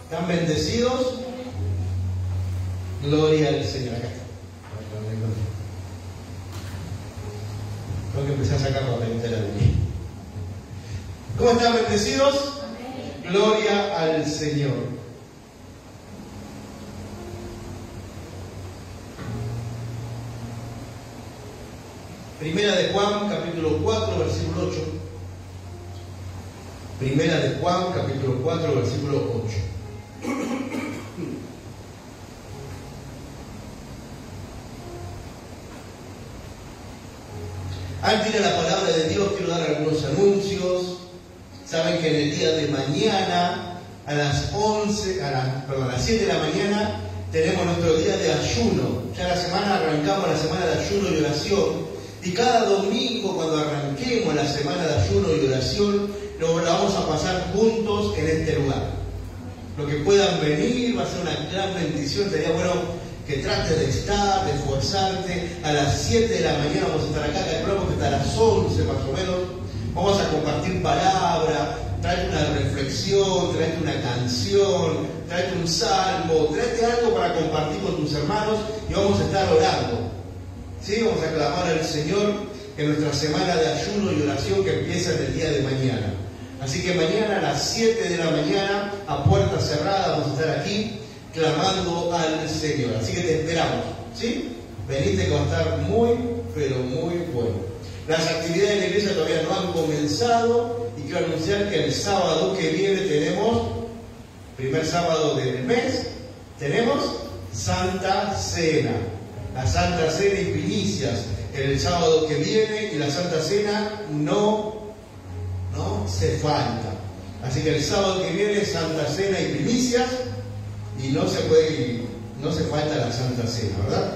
¿Están bendecidos? Gloria al Señor. Acá está. Tengo que empezar a sacar papelita de mí. ¿Cómo están bendecidos? Gloria al Señor. Primera de Juan, capítulo 4, versículo 8. Primera de Juan, capítulo 4, versículo 8. Antes de la palabra de Dios, quiero dar algunos anuncios. Saben que en el día de mañana, a las 7 de la mañana, tenemos nuestro día de ayuno. Ya la semana arrancamos la semana de ayuno y oración. Y cada domingo, cuando arranquemos la semana de ayuno y oración, la vamos a pasar juntos en este lugar. Los que puedan venir, va a ser una gran bendición. Sería bueno que trates de estar, de esforzarte. A las 7 de la mañana vamos a estar acá, calculamos que hasta las 11 más o menos. Vamos a compartir palabra, tráete una reflexión, tráete una canción, tráete un salmo, tráete algo para compartir con tus hermanos y vamos a estar orando. ¿Sí? Vamos a clamar al Señor en nuestra semana de ayuno y oración que empieza en el día de mañana. Así que mañana a las 7 de la mañana, a puerta cerrada, vamos a estar aquí clamando al Señor. Así que te esperamos, ¿sí? Venite que va a estar muy, pero muy bueno. Las actividades de la iglesia todavía no han comenzado y quiero anunciar que el sábado que viene tenemos, primer sábado del mes, tenemos Santa Cena. La Santa Cena y primicias el sábado que viene, y la Santa Cena no se falta. Así que el sábado que viene Santa Cena y primicias, y no se falta la Santa Cena, ¿verdad?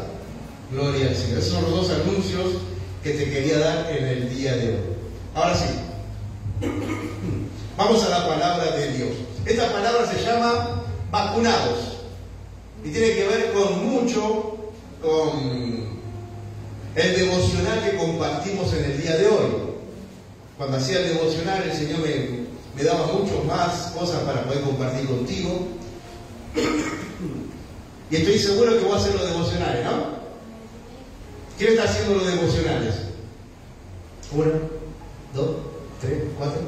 Gloria al Señor. Esos son los dos anuncios que te quería dar en el día de hoy. Ahora sí, vamos a la palabra de Dios. Esta palabra se llama vacunados y tiene que ver con el devocional que compartimos en el día de hoy. Cuando hacía el devocional, el Señor me daba mucho más cosas para poder compartir contigo. Y estoy seguro que voy a hacer los devocionales, ¿no? ¿Quién está haciendo los devocionales? 1, 2, 3, 4,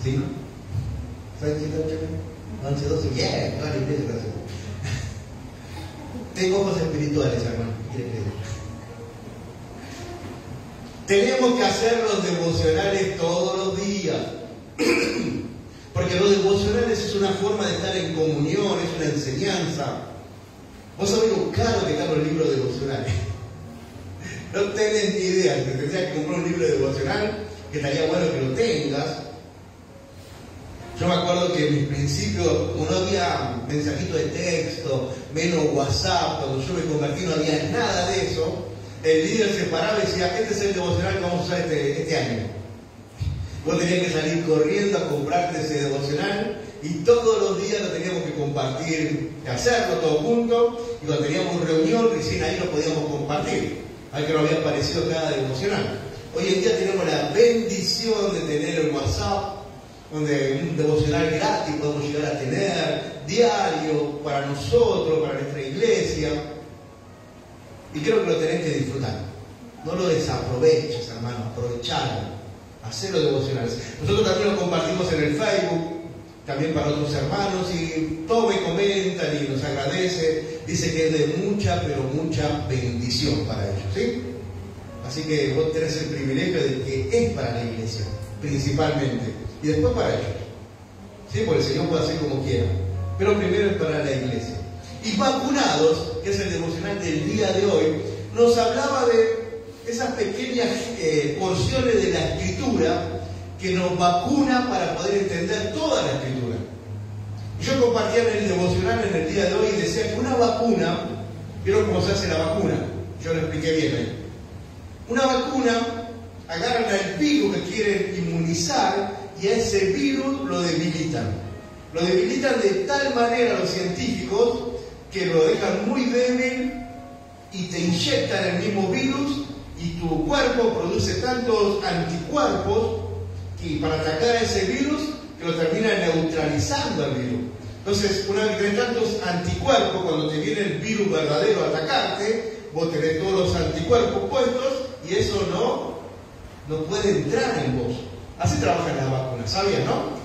5, 6, 7, 8, 9, 11, 12. ¡Yeah! Toda la iglesia está haciendo. Tengo ojos espirituales, hermano. ¿Qué quiere creer? Tenemos que hacer los devocionales todos los días. Porque los devocionales es una forma de estar en comunión, es una enseñanza. Vos sabés lo caro que están los libros devocionales. No tenés ni idea. Te tendrías que comprar un libro de devocional, que estaría bueno que lo tengas. Yo me acuerdo que en mis principios, como no había mensajito de texto, menos WhatsApp, cuando yo me convertí no había nada de eso, el líder se paraba y decía, este es el devocional que vamos a usar este año. Vos tenías que salir corriendo a comprarte ese devocional y todos los días lo teníamos que compartir, hacerlo todos juntos, y cuando teníamos reunión recién ahí lo podíamos compartir. A ver que nos había parecido cada devocional. Hoy en día tenemos la bendición de tener el WhatsApp, donde un devocional gratis podemos llegar a tener, diario, para nosotros, para nuestra iglesia. Y creo que lo tenés que disfrutar. No lo desaproveches, hermano, aprovechalo. Hacer los devocionales. Nosotros también lo compartimos en el Facebook, también para otros hermanos, y todos me comentan y nos agradece. Dice que es de mucha, pero mucha bendición para ellos, ¿sí? Así que vos tenés el privilegio de que es para la iglesia, principalmente, y después para ellos, ¿sí? Porque el Señor puede hacer como quiera, pero primero es para la iglesia. Y vacunados, que es el devocional del día de hoy, nos hablaba de esas pequeñas porciones de la Escritura que nos vacunan para poder entender toda la Escritura. Yo compartía en el devocional en el día de hoy y decía que una vacuna, ¿vieron cómo se hace la vacuna? Yo lo expliqué bien ahí. Una vacuna, agarran al virus que quieren inmunizar y a ese virus lo debilitan. Lo debilitan de tal manera los científicos que lo dejan muy débil y te inyectan el mismo virus y tu cuerpo produce tantos anticuerpos que para atacar a ese virus que lo termina neutralizando al virus. Entonces, una vez que tenés tantos anticuerpos, cuando te viene el virus verdadero a atacarte, vos tenés todos los anticuerpos puestos y eso no puede entrar en vos. Así trabajan las vacunas, ¿sabías, no?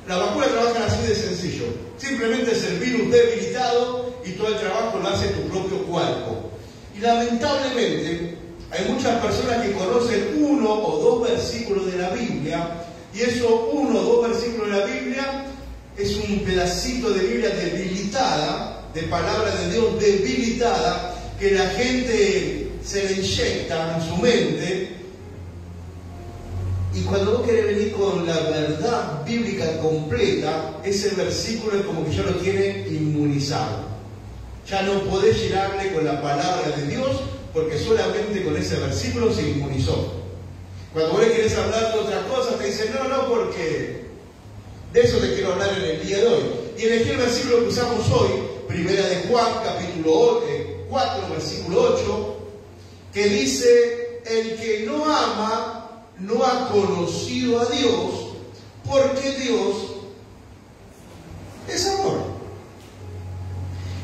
Las vacunas trabajan así de sencillo. Simplemente es el virus debilitado y todo el trabajo lo hace tu propio cuerpo. Y lamentablemente hay muchas personas que conocen 1 o 2 versículos de la Biblia y esos 1 o 2 versículos de la Biblia es un pedacito de Biblia debilitada, de palabra de Dios debilitada, que la gente se le inyecta en su mente. Y cuando vos querés venir con la verdad bíblica completa, ese versículo es como que ya lo tiene inmunizado. Ya no podés llenarle con la palabra de Dios, porque solamente con ese versículo se inmunizó. Cuando vos le querés hablar de otras cosas, te dicen, no, porque de eso te quiero hablar en el día de hoy. Y elegí el versículo que usamos hoy, Primera de Juan, capítulo 4, versículo 8, que dice, el que no ama no ha conocido a Dios, porque Dios es amor.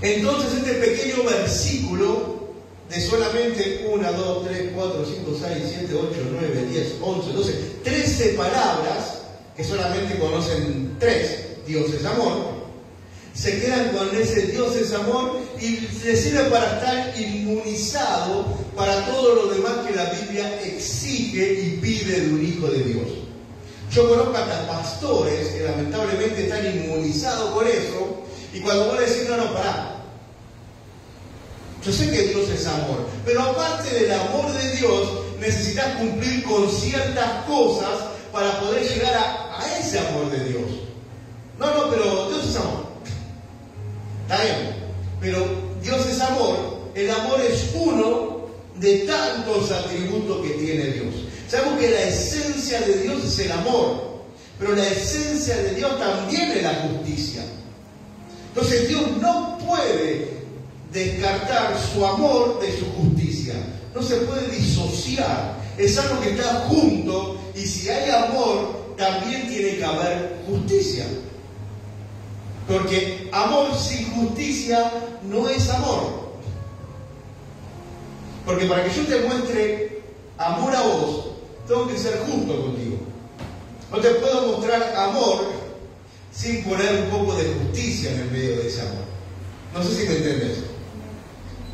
Entonces este pequeño versículo de solamente 1, 2, 3, 4, 5, 6, 7, 8, 9, 10, 11, 12, 13 palabras, que solamente conocen 3, Dios es amor, se quedan con ese Dios es amor y les sirve para estar inmunizado para todo lo demás que la Biblia exige y pide de un hijo de Dios. Yo conozco hasta pastores que lamentablemente están inmunizados por eso y cuando vos le decís, no, pará. Yo sé que Dios es amor, pero aparte del amor de Dios necesitas cumplir con ciertas cosas para poder llegar a ese amor de Dios. No, pero Dios es amor. Está bien, pero Dios es amor, el amor es uno de tantos atributos que tiene Dios. Sabemos que la esencia de Dios es el amor, pero la esencia de Dios también es la justicia. Entonces Dios no puede descartar su amor de su justicia, no se puede disociar, es algo que está junto y si hay amor también tiene que haber justicia. Porque amor sin justicia no es amor. Porque para que yo te muestre amor a vos, tengo que ser justo contigo. No te puedo mostrar amor sin poner un poco de justicia en el medio de ese amor. No sé si me entendés.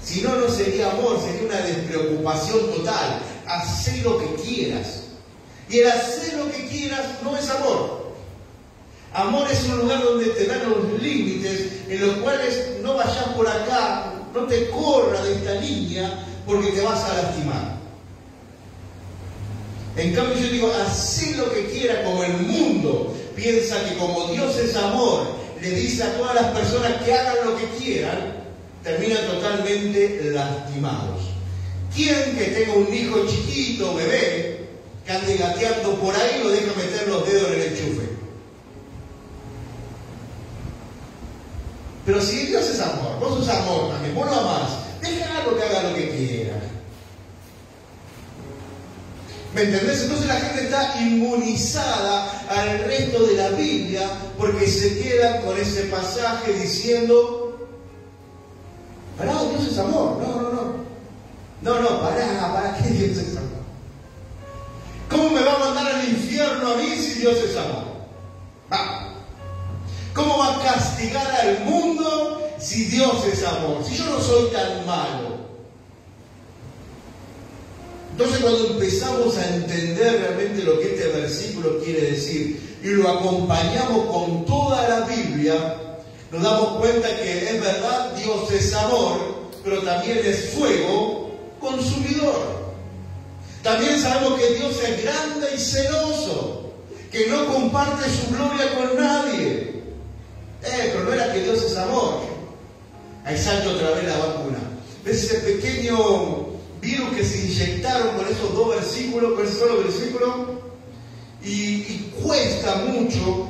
Si no, no sería amor, sería una despreocupación total. Hacé lo que quieras. Y el hacer lo que quieras no es amor. Amor es un lugar donde te dan los límites en los cuales no vayas por acá, no te corras de esta línea porque te vas a lastimar. En cambio yo digo, hacé lo que quieras, como el mundo piensa que como Dios es amor, le dice a todas las personas que hagan lo que quieran, terminan totalmente lastimados. ¿Quién que tenga un hijo chiquito, bebé, que ande gateando por ahí, lo deja meter los dedos en el enchufe? Pero si Dios es amor, vos sos amor también, vos lo amás, déjalo que haga lo que quiera. ¿Me entendés? Entonces la gente está inmunizada al resto de la Biblia porque se quedan con ese pasaje diciendo, pará, Dios es amor. No, pará, ¿qué Dios es amor? ¿Cómo me va a mandar al infierno a mí si Dios es amor? ¿Cómo va a castigar al mundo si Dios es amor? Si yo no soy tan malo. Entonces cuando empezamos a entender realmente lo que este versículo quiere decir y lo acompañamos con toda la Biblia, nos damos cuenta que es verdad, Dios es amor, pero también es fuego consumidor. También sabemos que Dios es grande y celoso, que no comparte su gloria con nadie. Pero no era que Dios es amor. Ahí salta otra vez la vacuna. ¿Ves ese pequeño virus que se inyectaron con esos 2 versículos, con ese solo versículo? Y cuesta mucho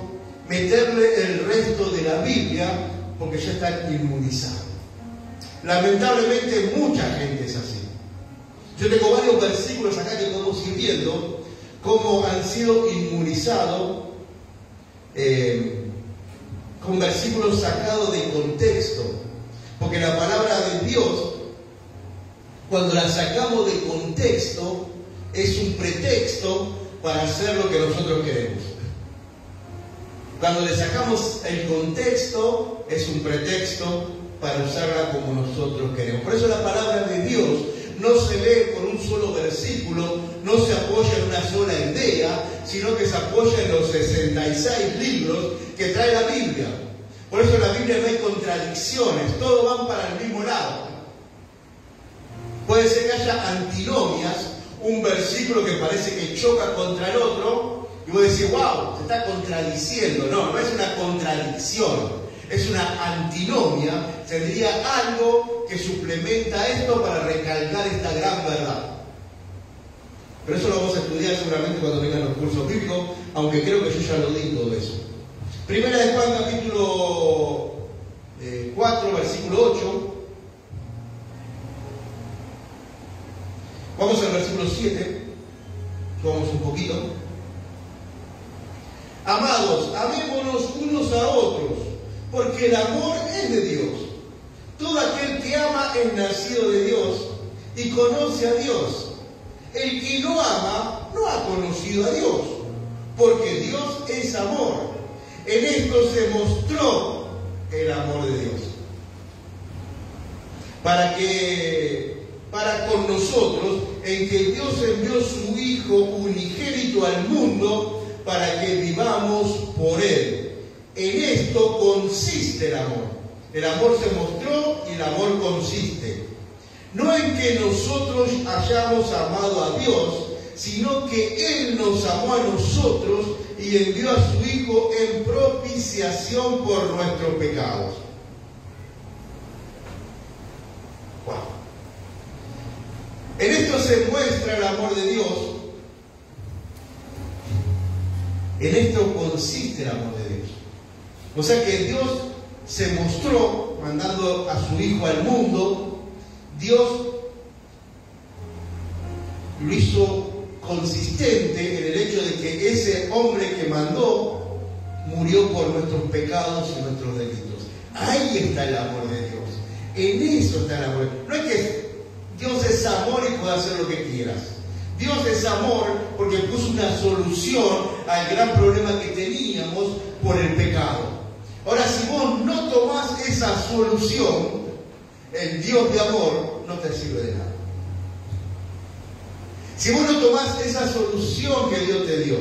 meterle el resto de la Biblia porque ya está inmunizado. Lamentablemente mucha gente es así. Yo tengo varios versículos acá que podemos ir viendo cómo han sido inmunizados. con versículos sacados de contexto. Porque la palabra de Dios, cuando la sacamos de contexto, es un pretexto para hacer lo que nosotros queremos. Cuando le sacamos el contexto, es un pretexto para usarla como nosotros queremos. Por eso la palabra de Dios no se lee por un solo versículo, no se apoya en una sola idea, sino que se apoya en los 66 libros que trae la Biblia. Por eso en la Biblia no hay contradicciones, todos van para el mismo lado. Puede ser que haya antinomias, un versículo que parece que choca contra el otro, y vos decís, wow, se está contradiciendo. No, no es una contradicción, es una antinomia, sería algo que suplementa esto para recalcar esta gran verdad. Pero eso lo vamos a estudiar seguramente cuando vengan los cursos bíblicos, aunque creo que yo ya lo di todo eso. Primera de Juan, capítulo 4, versículo 8. Vamos al versículo 7, vamos un poquito. Amados, amémonos unos a otros, porque el amor es de Dios. Todo aquel que ama es nacido de Dios y conoce a Dios. El que no ama no ha conocido a Dios, porque Dios es amor. En esto se mostró el amor de Dios. Para con nosotros, en que Dios envió su Hijo unigénito al mundo para que vivamos por Él. En esto consiste el amor. El amor se mostró y el amor consiste. No en que nosotros hayamos amado a Dios, sino que Él nos amó a nosotros y envió a su Hijo en propiciación por nuestros pecados. Wow. En esto se muestra el amor de Dios. En esto consiste el amor de Dios. O sea que Dios se mostró mandando a su Hijo al mundo. Dios lo hizo consistente en el hecho de que ese hombre que mandó murió por nuestros pecados y nuestros delitos. Ahí está el amor de Dios. En eso está el amor. No es que Dios es amor y puede hacer lo que quieras. Dios es amor porque puso una solución al gran problema que teníamos por el pecado. Ahora, si vos no tomás esa solución, el Dios de amor no te sirve de nada. Si vos no tomás esa solución que Dios te dio,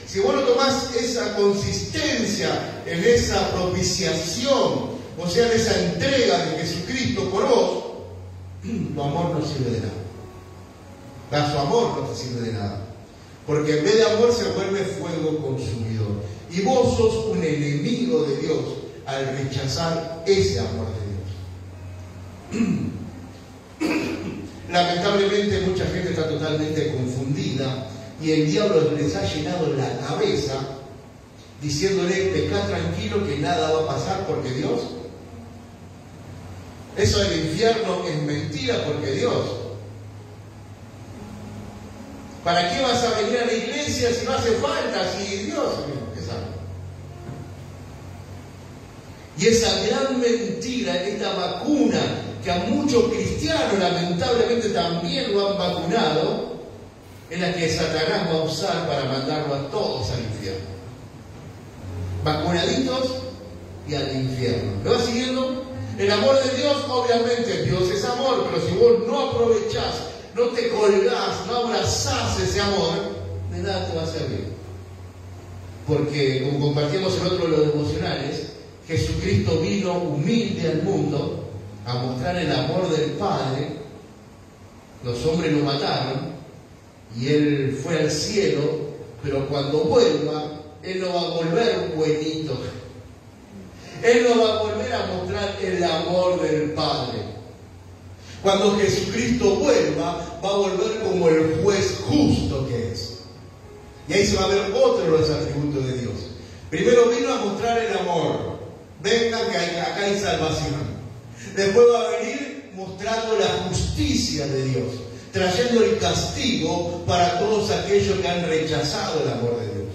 si vos no tomás esa consistencia en esa propiciación, o sea, en esa entrega de Jesucristo por vos, tu amor no sirve de nada. Su amor no te sirve de nada. Porque en vez de amor se vuelve fuego consumidor. Y vos sos un enemigo de Dios al rechazar ese amor de Dios. Lamentablemente mucha gente está totalmente confundida y el diablo les ha llenado la cabeza diciéndole, pecá tranquilo que nada va a pasar porque Dios. Eso del infierno es mentira porque Dios. ¿Para qué vas a venir a la iglesia si no hace falta? Si Dios, ¿qué sabe? Y esa gran mentira, esta vacuna que a muchos cristianos lamentablemente también lo han vacunado, es la que Satanás va a usar para mandarlo a todos al infierno. Vacunaditos y al infierno. ¿Me vas siguiendo? El amor de Dios, obviamente, Dios es amor, pero si vos no aprovechás, no te colgás, no abrazás ese amor, de nada te va a servir. Porque, como compartimos en otro de los devocionales, Jesucristo vino humilde al mundo a mostrar el amor del Padre. Los hombres lo mataron y Él fue al cielo, pero cuando vuelva, Él no va a volver buenito. Él no va a volver a mostrar el amor del Padre. Cuando Jesucristo vuelva, va a volver como el juez justo que es. Y ahí se va a ver otro de los atributos de Dios. Primero vino a mostrar el amor. Vengan que acá hay salvación. Después va a venir mostrando la justicia de Dios, trayendo el castigo para todos aquellos que han rechazado el amor de Dios.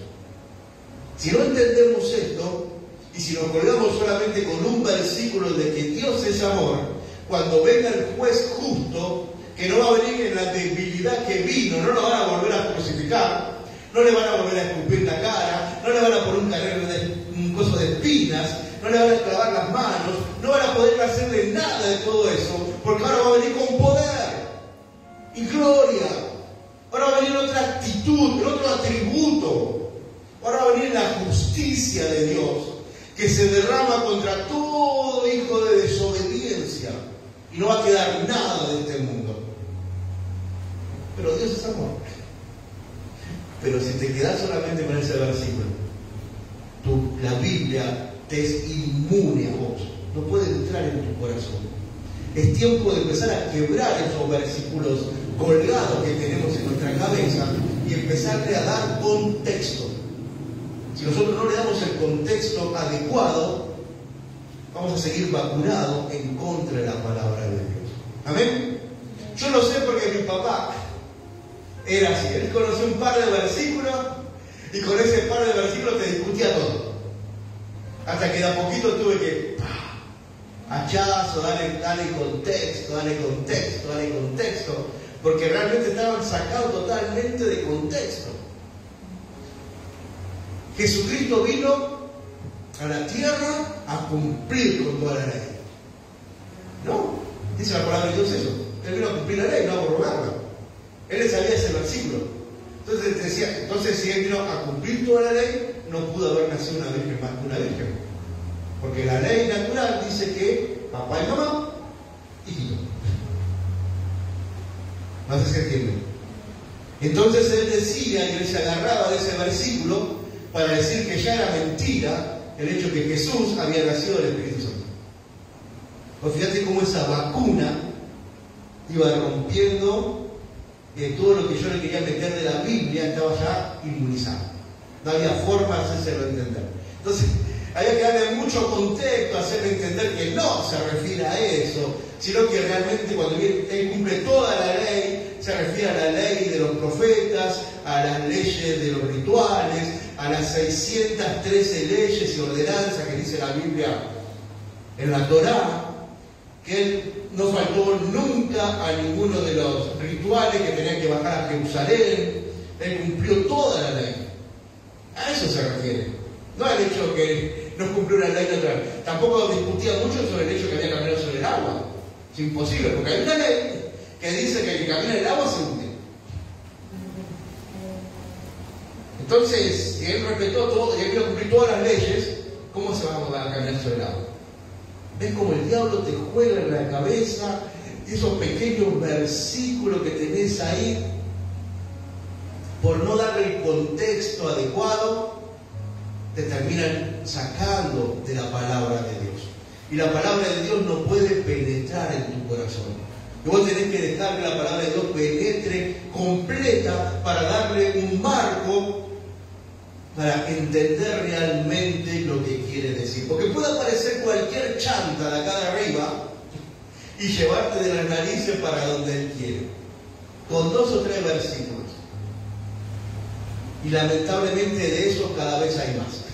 Si no entendemos esto, y si nos colgamos solamente con un versículo de que Dios es amor, cuando venga el juez justo, que no va a venir en la debilidad que vino, no lo van a volver a crucificar, no le van a volver a escupir la cara, no le van a poner un coso de espinas, no le van a clavar las manos, no van a poder hacerle nada de todo eso, porque ahora va a venir con poder y gloria. Ahora va a venir otra actitud, otro atributo. Ahora va a venir la justicia de Dios, que se derrama contra todo hijo de desobediencia, y no va a quedar nada de este mundo. Pero Dios es amor. Pero si te quedas solamente con ese versículo, la Biblia te es inmune a vos, no puede entrar en tu corazón. Es tiempo de empezar a quebrar esos versículos colgados que tenemos en nuestra cabeza y empezarle a dar contexto. Si nosotros no le damos el contexto adecuado, vamos a seguir vacunados en contra de la palabra de Dios. ¿Amén? Yo lo sé porque mi papá era así. Él conoció un par de versículos y con ese par de versículos te discutía todo. Hasta que de a poquito tuve que hachazo, dale contexto, porque realmente estaban sacados totalmente de contexto. Jesucristo vino a la tierra a cumplir con toda la ley. ¿No? Dice la palabra de Dios eso. Él vino a cumplir la ley, no a abrogarla. Él le sabía ese versículo. Entonces decía, si él vino a cumplir toda la ley, no pudo haber nacido una virgen más que una virgen. Porque la ley natural dice que papá y mamá, hijito. No sé si entienden. Entonces él decía, y él se agarraba de ese versículo para decir que ya era mentira el hecho que Jesús había nacido del Espíritu Santo. Pues fíjate cómo esa vacuna iba rompiendo todo lo que yo le quería meter de la Biblia, estaba ya inmunizado. No había forma de hacérselo entender. Entonces, había que darle mucho contexto, hacerle entender que no se refiere a eso, sino que realmente cuando él cumple toda la ley, se refiere a la ley de los profetas, a las leyes de los rituales, a las 613 leyes y ordenanzas que dice la Biblia en la Torá, que él no faltó nunca a ninguno de los rituales que tenían que bajar a Jerusalén. Él cumplió toda la ley. A eso se refiere. No al hecho que no cumplió una ley natural. Tampoco discutía mucho sobre el hecho que había caminado sobre el agua. Es imposible, porque hay una ley que dice que el que camina en el agua se hunde. Entonces, si él respetó todo y él quiere cumplir todas las leyes, ¿cómo se va a caminar sobre el agua? ¿Ves cómo el diablo te juega en la cabeza esos pequeños versículos que tenés ahí? Por no darle el contexto adecuado, te terminan sacando de la palabra de Dios. Y la palabra de Dios no puede penetrar en tu corazón. Y vos tenés que dejar que la palabra de Dios penetre completa para darle un marco para entender realmente lo que quiere decir. Porque puede aparecer cualquier chanta de acá de arriba y llevarte de las narices para donde él quiere, con 2 o 3 versículos. Y lamentablemente de eso cada vez hay más.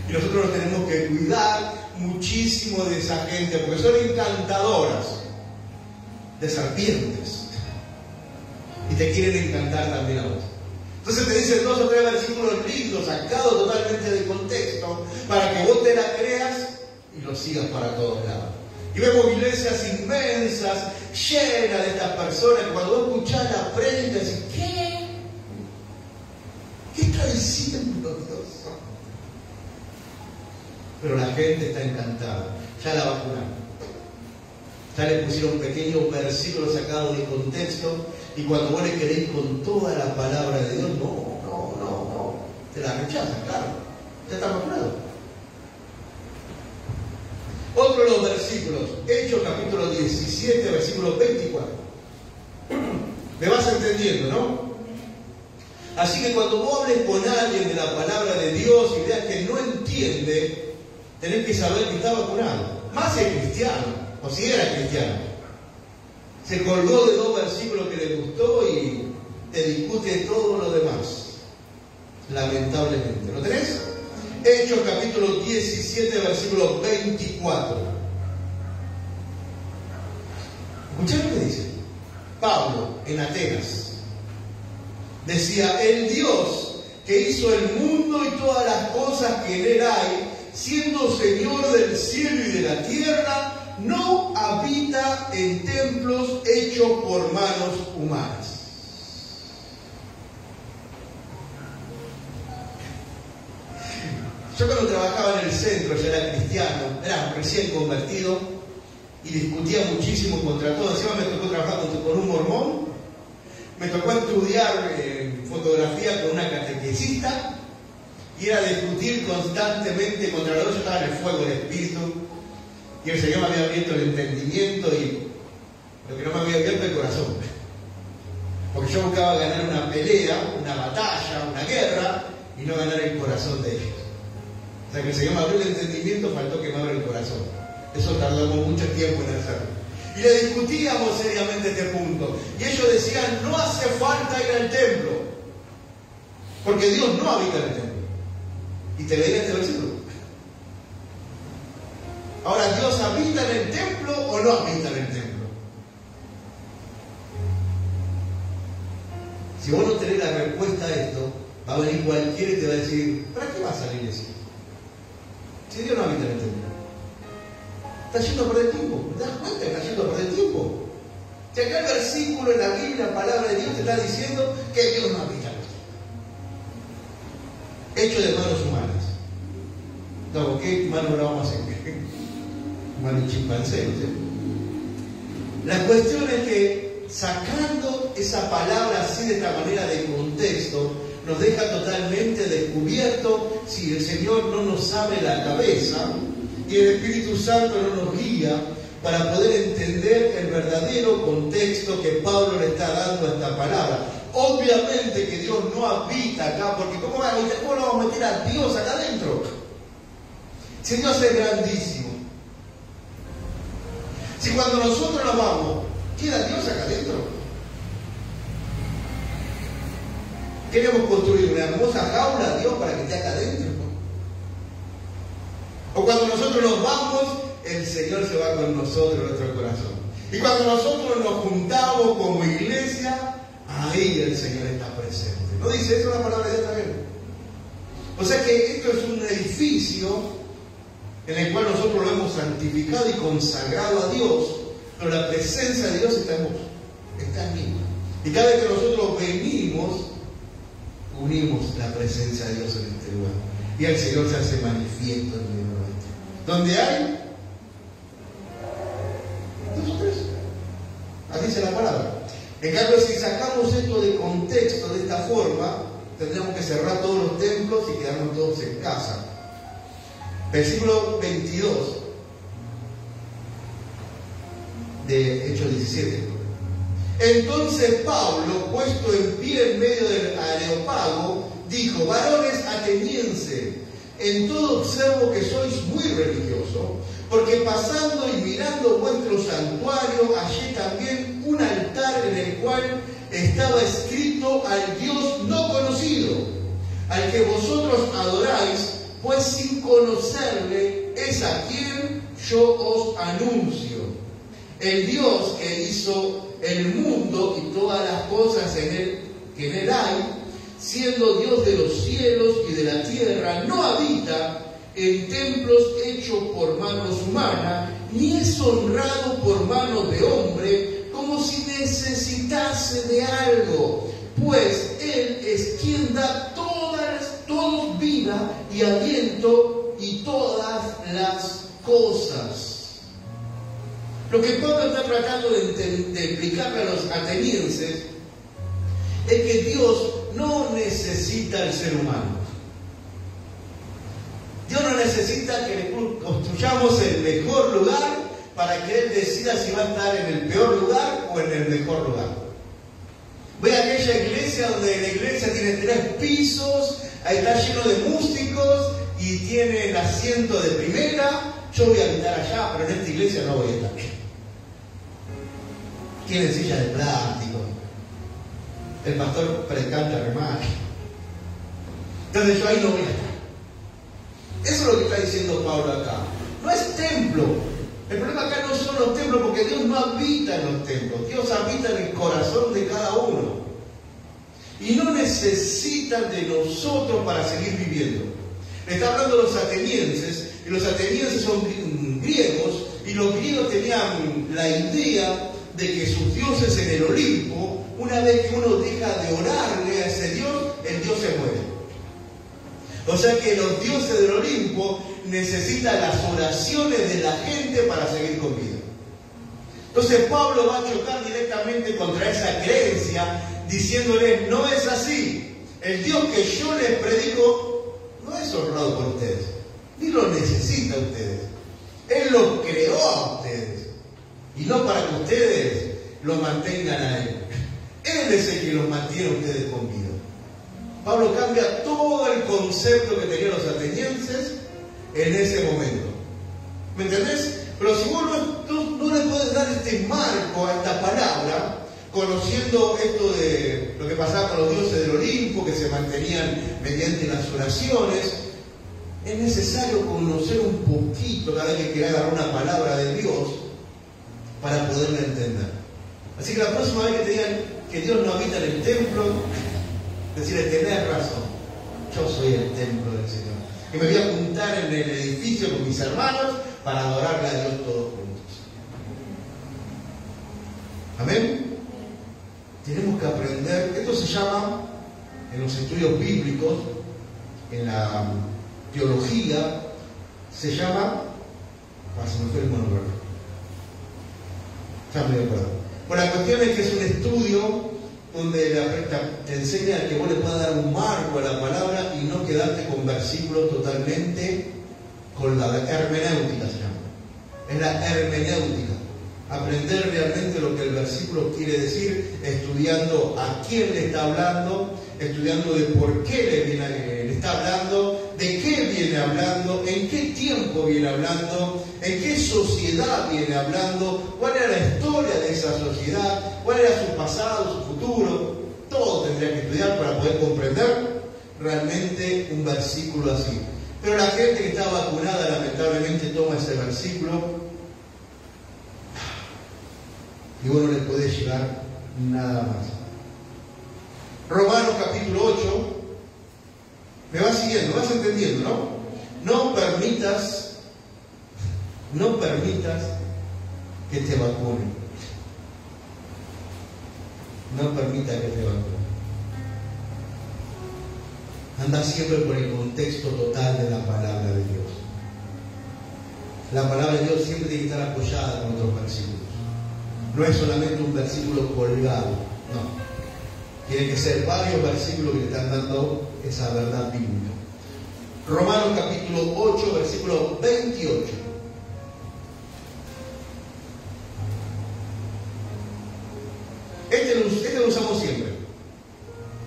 Y nosotros nos tenemos que cuidar muchísimo de esa gente, porque son encantadoras de serpientes y te quieren encantar también a vos. Entonces te dicen 2 o 3 versículos lindos, sacados totalmente de contexto, para que vos te la creas y lo sigas para todos lados. Y vemos iglesias inmensas, llenas de estas personas, que cuando vos escuchás la prédica, decís, ¿qué? ¿Qué está diciendo Dios? Pero la gente está encantada, ya la vacunaron. Ya le pusieron pequeños versículos sacados de contexto, y cuando vos le querés con toda la palabra de Dios, no, te la rechazan, claro, ya está vacunado. Otro de los versículos, Hechos capítulo 17, versículo 24. Me vas entendiendo, ¿no? Así que cuando vos hables con alguien de la palabra de Dios y veas que no entiende, tenés que saber que está vacunado. Más si es cristiano, o si era cristiano. Se colgó de 2 versículos que le gustó y te discute todo lo demás. Lamentablemente. ¿Lo tenés? Hechos capítulo 17, versículo 24. Escuchad lo que dice Pablo en Atenas. Decía: el Dios que hizo el mundo y todas las cosas que en él hay, siendo Señor del cielo y de la tierra, no habita en templos hechos por manos humanas. Yo cuando trabajaba en el centro, ya era cristiano, era recién convertido y discutía muchísimo contra todo. Encima me tocó trabajar con un mormón, me tocó estudiar fotografía con una catequesista y era discutir constantemente contra los dos. Yo estaba en el fuego del espíritu y el Señor me había abierto el entendimiento y lo que no me había abierto el corazón, porque yo buscaba ganar una pelea, una batalla, una guerra y no ganar el corazón de ellos. O sea que el Señor me abrió el entendimiento, faltó que me abra el corazón. Eso tardamos mucho tiempo en hacerlo. Y le discutíamos seriamente este punto. Y ellos decían: no hace falta ir al templo, porque Dios no habita en el templo. Y te leí este versículo. Ahora, ¿Dios habita en el templo o no habita en el templo? Si vos no tenés la respuesta a esto, va a venir cualquiera y te va a decir: ¿para qué vas a la iglesia? Si Dios no habita en el templo. Está yendo a perder tiempo. ¿Te das cuenta que está yendo a perder tiempo? Si acá el versículo en la Biblia, la palabra de Dios, te está diciendo que Dios no habita en el templo. Hecho de manos humanas. No, ¿qué mano la vamos a hacer? Mano chimpancé, ¿no sé? La cuestión es que, sacando esa palabra así de esta manera de contexto, nos deja totalmente descubierto si el Señor no nos abre la cabeza y el Espíritu Santo no nos guía para poder entender el verdadero contexto que Pablo le está dando a esta palabra. Obviamente que Dios no habita acá, porque ¿cómo lo vamos a meter a Dios acá adentro? Si Dios es grandísimo. Si cuando nosotros nos vamos, ¿queda Dios acá adentro? Queremos construir una hermosa jaula a Dios para que esté acá adentro. O cuando nosotros nos vamos, el Señor se va con nosotros en nuestro corazón. Y cuando nosotros nos juntamos como iglesia, ahí el Señor está presente. ¿No dice eso la palabra de Dios también? O sea que esto es un edificio en el cual nosotros lo hemos santificado y consagrado a Dios, pero la presencia de Dios está en vos, está en mí. Y cada vez que nosotros venimos, unimos la presencia de Dios en este lugar. Y el Señor se hace manifiesto en medio nuestro. ¿Dónde hay? Dos o tres. Así dice la palabra. En cambio, si sacamos esto de contexto de esta forma, tendríamos que cerrar todos los templos y quedarnos todos en casa. Versículo 22 de Hechos 17. Entonces Pablo, puesto en pie en medio del Areópago, dijo: varones atenienses, en todo observo que sois muy religiosos, porque pasando y mirando vuestro santuario, hallé también un altar en el cual estaba escrito al Dios no conocido, al que vosotros adoráis, pues sin conocerle es a quien yo os anuncio. El Dios que hizo el mundo y todas las cosas que en él hay, siendo Dios de los cielos y de la tierra, no habita en templos hechos por manos humanas, ni es honrado por manos de hombre, como si necesitase de algo, pues Él es quien da todos vida y aliento y todas las cosas. Lo que Pablo está tratando de explicarle a los atenienses es que Dios no necesita al ser humano. Dios no necesita que le construyamos el mejor lugar para que Él decida si va a estar en el peor lugar o en el mejor lugar. Voy a aquella iglesia donde la iglesia tiene 3 pisos, ahí está lleno de músicos y tiene el asiento de primera. Yo voy a habitar allá, pero en esta iglesia no voy a estar. Tienen sillas de plástico. El pastor predicante remate. Entonces yo ahí no voy a estar. Eso es lo que está diciendo Pablo acá. No es templo. El problema acá no son los templos, porque Dios no habita en los templos. Dios habita en el corazón de cada uno. Y no necesita de nosotros para seguir viviendo. Le está hablando a los atenienses, y los atenienses son griegos, y los griegos tenían la idea de que sus dioses en el Olimpo, una vez que uno deja de orarle a ese Dios, el Dios se muere. O sea que los dioses del Olimpo necesitan las oraciones de la gente para seguir con vida. Entonces Pablo va a chocar directamente contra esa creencia, diciéndole, no es así. El Dios que yo les predico no es honrado por ustedes, ni lo necesita a ustedes. Él los creó a ustedes, y no para que ustedes lo mantengan a Él. Él es el que los mantiene a ustedes con vida. Pablo cambia todo el concepto que tenían los atenienses en ese momento. ¿Me entendés? Pero si vos no le podés dar este marco a esta palabra, conociendo esto de lo que pasaba con los dioses del Olimpo, que se mantenían mediante las oraciones, es necesario conocer un poquito cada vez que quieras agarrar una palabra de Dios para poderla entender. Así que la próxima vez que te digan que Dios no habita en el templo, decirle, tenés razón, yo soy el templo del Señor. Y me voy a juntar en el edificio con mis hermanos para adorarle a Dios todos juntos. Amén. Tenemos que aprender, esto se llama, en los estudios bíblicos, en la teología, se llama, se me fue el nombre, ya me acuerdo. Bueno, la cuestión es que es un estudio donde te enseña que vos le puedas dar un marco a la palabra y no quedarte con versículos totalmente, con la hermenéutica se llama. Es la hermenéutica. Aprender realmente lo que el versículo quiere decir, estudiando a quién le está hablando, estudiando de por qué le está hablando, de qué viene hablando, en qué tiempo viene hablando, en qué sociedad viene hablando, cuál era la historia de esa sociedad, cuál era su pasado, su futuro. Todo tendría que estudiar para poder comprender realmente un versículo así. Pero la gente que está vacunada lamentablemente toma ese versículo y vos no le podés llegar nada más. Romanos capítulo 8, me vas siguiendo, vas entendiendo, ¿no? No permitas que te vacunen. No permita que te vacunen. Anda siempre por el contexto total de la palabra de Dios. La palabra de Dios siempre tiene que estar apoyada con otros versículos. No es solamente un versículo colgado, no. Tienen que ser varios versículos que le están dando esa verdad bíblica. Romanos capítulo 8, versículo 28. Este lo usamos siempre.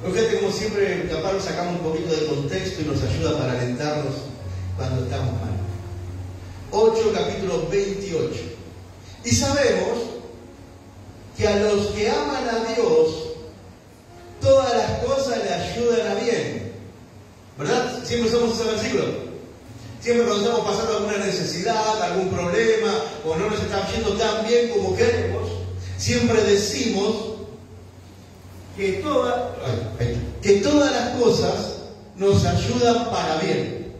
Fíjate como siempre, capaz lo sacamos un poquito de contexto y nos ayuda para alentarnos cuando estamos mal. 8, capítulo 28. Y sabemos que a los que aman a Dios, todas las cosas le ayudan a bien. ¿Verdad? Siempre usamos ese versículo. Siempre cuando estamos pasando alguna necesidad, algún problema, o no nos está yendo tan bien como queremos, siempre decimos que todas las cosas nos ayudan para bien.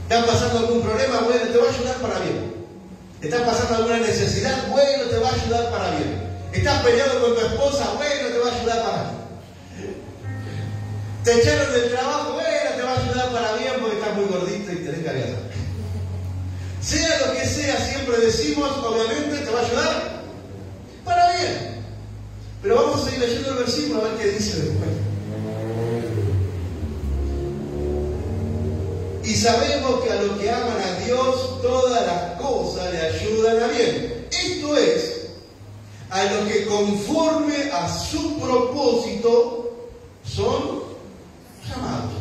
¿Estás pasando algún problema? Bueno, te va a ayudar para bien. ¿Estás pasando alguna necesidad? Bueno, te va a ayudar para bien. ¿Estás peleando con tu esposa? Bueno, te va a ayudar para bien. ¿Te echaron del trabajo? Bueno, te va a ayudar para bien porque estás muy gordito y tenés que adelgazar. Sea lo que sea, siempre decimos, obviamente, te va a ayudar para bien. Pero vamos a seguir leyendo el versículo a ver qué dice después. Y sabemos que a los que aman a Dios, todas las cosas le ayudan a bien. Esto es, a los que conforme a su propósito son llamados.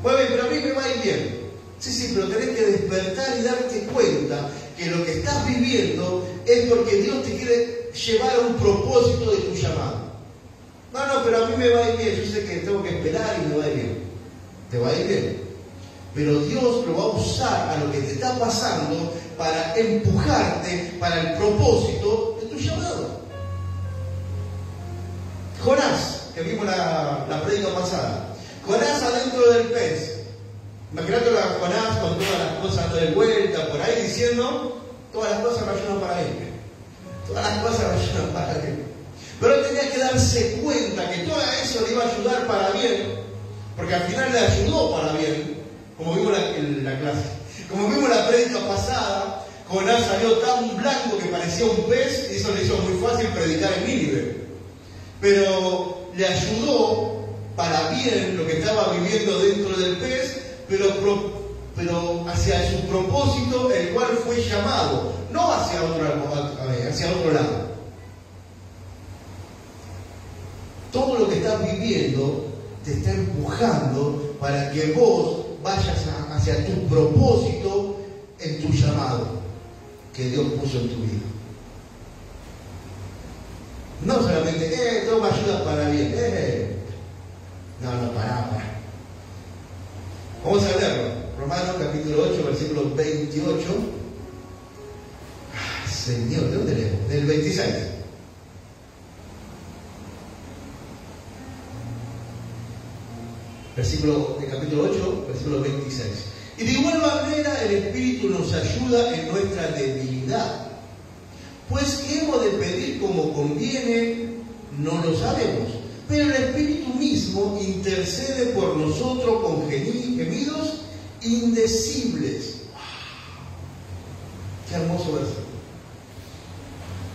Bueno, pero a mí me va a ir bien. Sí, pero tenés que despertar y darte cuenta que lo que estás viviendo es porque Dios te quiere llevar a un propósito de tu llamado. No, pero a mí me va a ir bien. Yo sé que tengo que esperar y me va a ir bien. Te va a ir bien. Pero Dios lo va a usar a lo que te está pasando para empujarte para el propósito de tu llamado. Jonás, que vimos la prédica pasada. Jonás adentro del pez. Imagínate a Jonás con todas las cosas de vuelta por ahí diciendo, todas las cosas me ayudan para bien. Todas las cosas me ayudan para bien. Pero él tenía que darse cuenta que todo eso le iba a ayudar para bien, porque al final le ayudó para bien, como vimos en la clase. Como vimos la prédica pasada, Jonás salió tan blanco que parecía un pez, y eso le hizo muy fácil predicar en Nínive. Pero le ayudó para bien lo que estaba viviendo dentro del pez, pero hacia su propósito, el cual fue llamado, no hacia otro lado. Todo lo que estás viviendo te está empujando para que vos vayas hacia tu propósito en tu llamado que Dios puso en tu vida. No solamente, todo me ayuda para bien. No, pará. Vamos a leerlo. Romanos capítulo 8, versículo 28. Señor, ¿de dónde leemos? Del 26. Capítulo 8, versículo 26. Y de igual manera el Espíritu nos ayuda en nuestra debilidad. Pues ¿qué hemos de pedir como conviene? No lo sabemos. Pero el Espíritu mismo intercede por nosotros con gemidos indecibles. Qué hermoso versículo.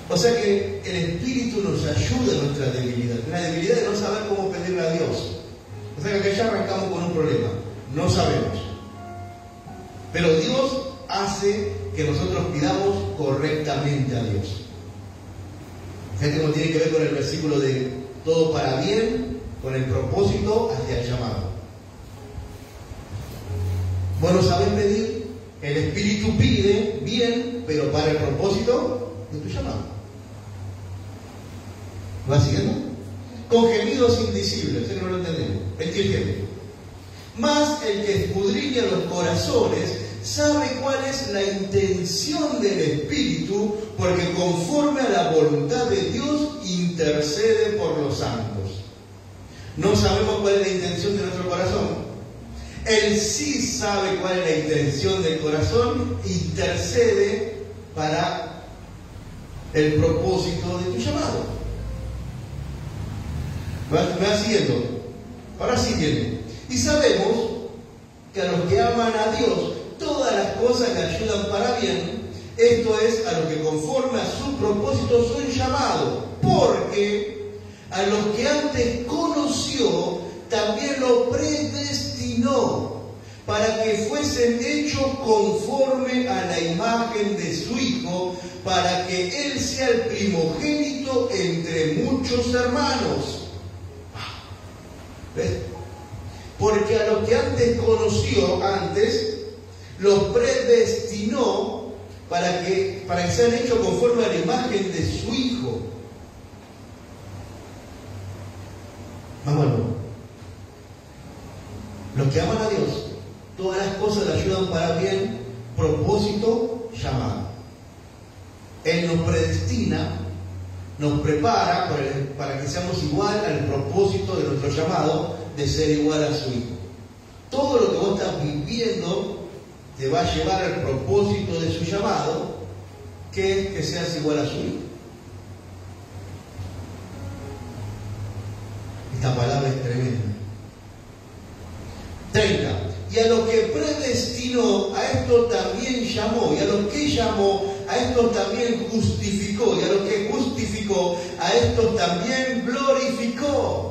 O sea que el Espíritu nos ayuda en nuestra debilidad. La debilidad de no saber cómo pedirle a Dios. O sea que ya arrancamos con un problema. No sabemos. Pero Dios hace que nosotros pidamos correctamente a Dios. Fíjate cómo tiene que ver con el versículo de todo para bien, con el propósito hacia el llamado. Vos no sabés pedir, el Espíritu pide bien, pero para el propósito de tu llamado. ¿Vas siguiendo? Con gemidos indecibles, sé que no lo entendemos. 27. Mas el que escudriña los corazones sabe cuál es la intención del Espíritu, porque conforme a la voluntad de Dios intercede por los santos. No sabemos cuál es la intención de nuestro corazón. Él sí sabe cuál es la intención del corazón, intercede para el propósito de tu llamado. ¿Me vas siguiendo? Ahora sí viene. Y sabemos que a los que aman a Dios, todas las cosas le ayudan para bien, esto es, a los que conforme a su propósito son llamados, porque a los que antes conoció, también lo predestinó, para que fuesen hechos conforme a la imagen de su Hijo, para que Él sea el primogénito entre muchos hermanos. ¿Ves? Porque a los que antes conoció, los predestinó para que sean hechos conforme a la imagen de su Hijo. Vámonos. Los que aman a Dios, todas las cosas le ayudan para bien, propósito, llamado. Él nos predestina, nos prepara para que seamos igual al propósito de nuestro llamado, de ser igual a su Hijo. Todo lo que vos estás viviendo te va a llevar al propósito de su llamado, que es que seas igual a su Hijo. Esta palabra es tremenda. 30. Y a los que predestinó, a esto también llamó. Y a los que llamó, a estos también justificó. Y a los que justificó, a estos también glorificó.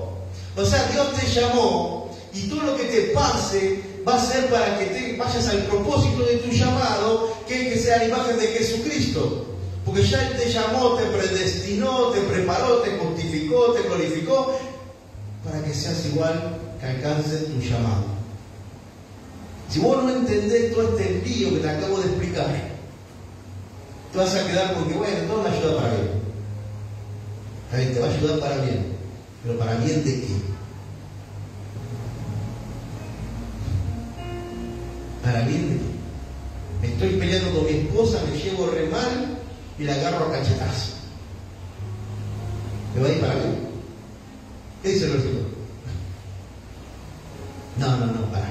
O sea, Dios te llamó y todo lo que te pase va a ser para que te vayas al propósito de tu llamado, que sea la imagen de Jesucristo. Porque ya Él te llamó, te predestinó, te preparó, te justificó, te glorificó, para que seas igual, que alcances tu llamado. Si vos no entendés todo este lío que te acabo de explicar, te vas a quedar con que, bueno, todo me ayuda para bien. Está bien, te va a ayudar para bien. ¿Pero para bien de qué? bien de mí. Me estoy peleando con mi esposa, me llevo re mal y la agarro a cachetazo. ¿Me va a ir para bien? ¿Qué dice el versículo? No, para.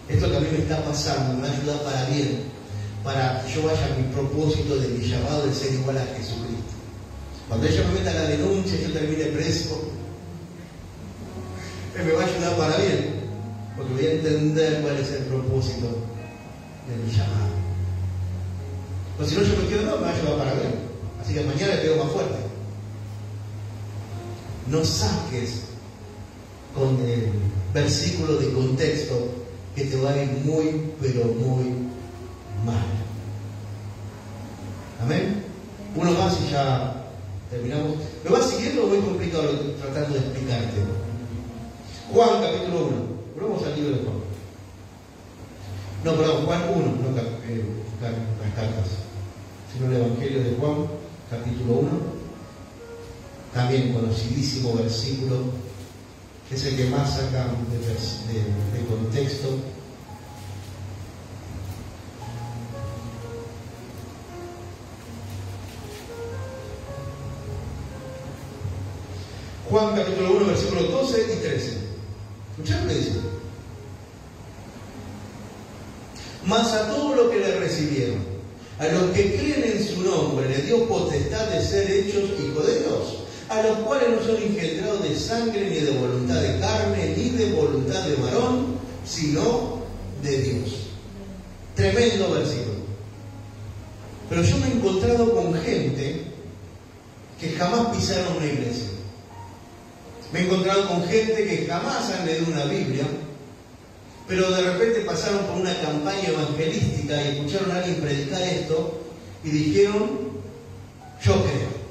Esto que a mí me está pasando me va a ayudar para bien, para que yo vaya a mi propósito de mi llamado de ser igual a Jesucristo. Cuando ella me meta la denuncia y yo termine preso, me va a ayudar para bien, porque voy a entender cuál es el propósito de mi llamado. Pues si no, yo me quedo, no, me va a ayudar para bien. Así que mañana le pego más fuerte. No saques con el versículo de contexto que te va a ir muy, pero muy mal. Amén. Uno más y ya terminamos. ¿Me vas siguiendo o muy complicado tratando de explicarte? Juan capítulo 1. Volvemos al libro de Juan. No, perdón, Juan 1, no las cartas, sino el Evangelio de Juan, capítulo 1. También conocidísimo versículo, que es el que más saca de contexto. Juan capítulo 1, versículos 12 y 13. ¿Escucharon qué dice? Mas a todos los que le recibieron, a los que creen en su nombre, le dio potestad de ser hechos hijos de Dios, a los cuales no son engendrados de sangre, ni de voluntad de carne, ni de voluntad de varón, sino de Dios. Tremendo versículo. Pero yo me he encontrado con gente que jamás pisaron una iglesia. Me he encontrado con gente que jamás han leído una Biblia, pero de repente pasaron por una campaña evangelística y escucharon a alguien predicar esto y dijeron, yo creo.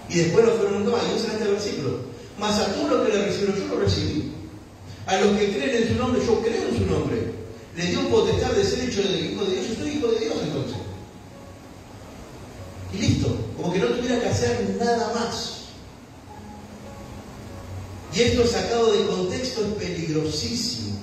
Y después lo fueron nunca más, y usan este versículo. Mas a todos los que le recibieron, yo lo recibí. A los que creen en su nombre, yo creo en su nombre. Le dio potestad de ser hecho de hijo de Dios. Yo soy hijo de Dios entonces. Y listo, como que no tuviera que hacer nada más. Y esto sacado de contexto es peligrosísimo.